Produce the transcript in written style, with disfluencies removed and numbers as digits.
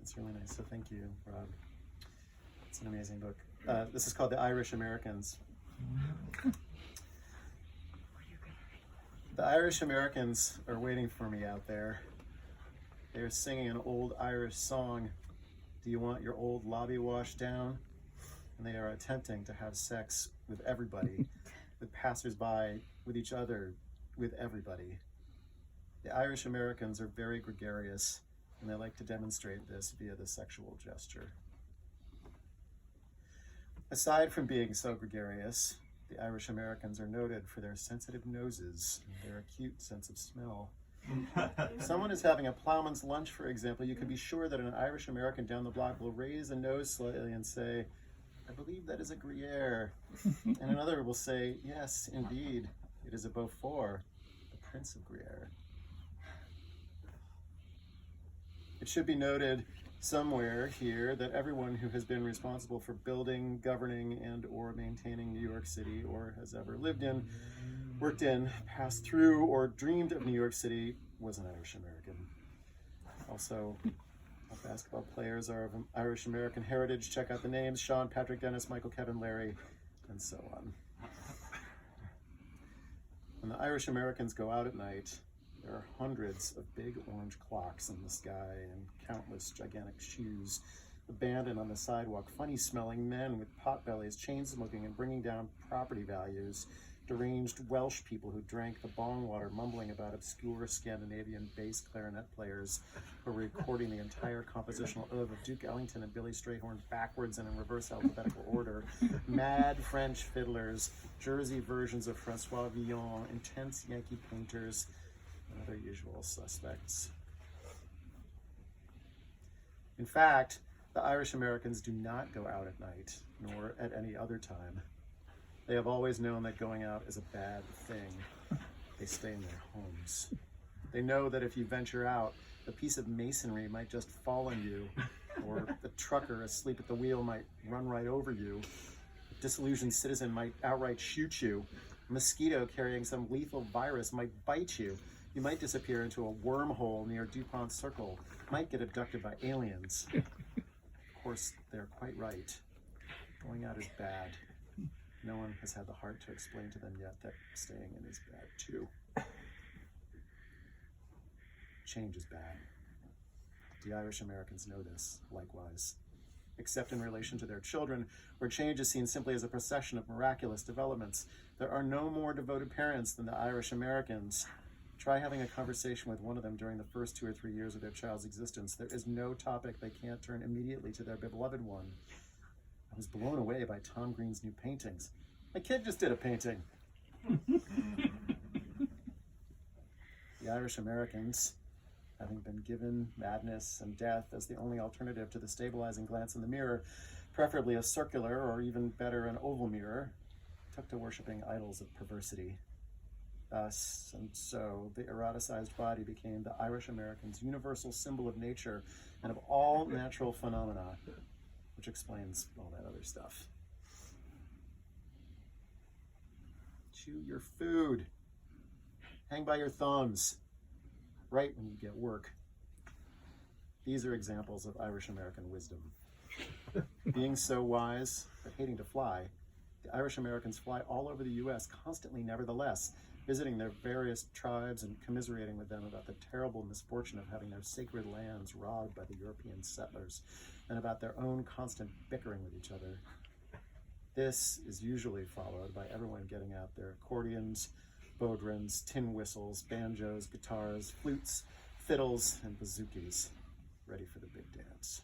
It's really nice, so thank you, Rob. It's an amazing book. This is called The Irish Americans. The Irish Americans are waiting for me out there. They're singing an old Irish song, "Do you want your old lobby washed down?" And they are attempting to have sex with everybody, with passersby, with each other, with everybody. The Irish Americans are very gregarious, and they like to demonstrate this via the sexual gesture. Aside from being so gregarious, the Irish Americans are noted for their sensitive noses and their acute sense of smell. If someone is having a plowman's lunch, for example, you can be sure that an Irish American down the block will raise a nose slightly and say, "I believe that is a Gruyere." And another will say, "Yes, indeed, it is a Beaufort, the Prince of Gruyere." It should be noted somewhere here that everyone who has been responsible for building, governing, and or maintaining New York City, or has ever lived in, worked in, passed through, or dreamed of New York City was an Irish American. Also, all basketball players are of Irish American heritage. Check out the names: Sean, Patrick, Dennis, Michael, Kevin, Larry, and so on. When the Irish Americans go out at night, there are hundreds of big orange clocks in the sky and countless gigantic shoes abandoned on the sidewalk, funny-smelling men with pot-bellies, chain-smoking and bringing down property values, deranged Welsh people who drank the bong water, mumbling about obscure Scandinavian bass clarinet players who were recording the entire compositional ode of Duke Ellington and Billy Strayhorn backwards and in reverse alphabetical order, mad French fiddlers, Jersey versions of Francois Villon, intense Yankee painters, and other usual suspects. In fact, the Irish Americans do not go out at night, nor at any other time. They have always known that going out is a bad thing. They stay in their homes. They know that if you venture out, a piece of masonry might just fall on you, or the trucker asleep at the wheel might run right over you. A disillusioned citizen might outright shoot you. A mosquito carrying some lethal virus might bite you. You might disappear into a wormhole near DuPont Circle, might get abducted by aliens. Of course, they're quite right. Going out is bad. No one has had the heart to explain to them yet that staying in is bad too. Change is bad. The Irish Americans know this, likewise. Except in relation to their children, where change is seen simply as a procession of miraculous developments. There are no more devoted parents than the Irish Americans. Try having a conversation with one of them during the first 2 or 3 years of their child's existence. There is no topic they can't turn immediately to their beloved one. I was blown away by Tom Green's new paintings. My kid just did a painting. The Irish Americans, having been given madness and death as the only alternative to the stabilizing glance in the mirror, preferably a circular or even better an oval mirror, took to worshiping idols of perversity. Thus and so, the eroticized body became the Irish American's universal symbol of nature and of all natural phenomena, which explains all that other stuff. Chew your food. Hang by your thumbs. Write when you get work. These are examples of Irish American wisdom. Being so wise, but hating to fly, the Irish Americans fly all over the U.S. constantly, nevertheless, visiting their various tribes and commiserating with them about the terrible misfortune of having their sacred lands robbed by the European settlers, and about their own constant bickering with each other. This is usually followed by everyone getting out their accordions, bodhráns, tin whistles, banjos, guitars, flutes, fiddles, and bouzouki's, ready for the big dance.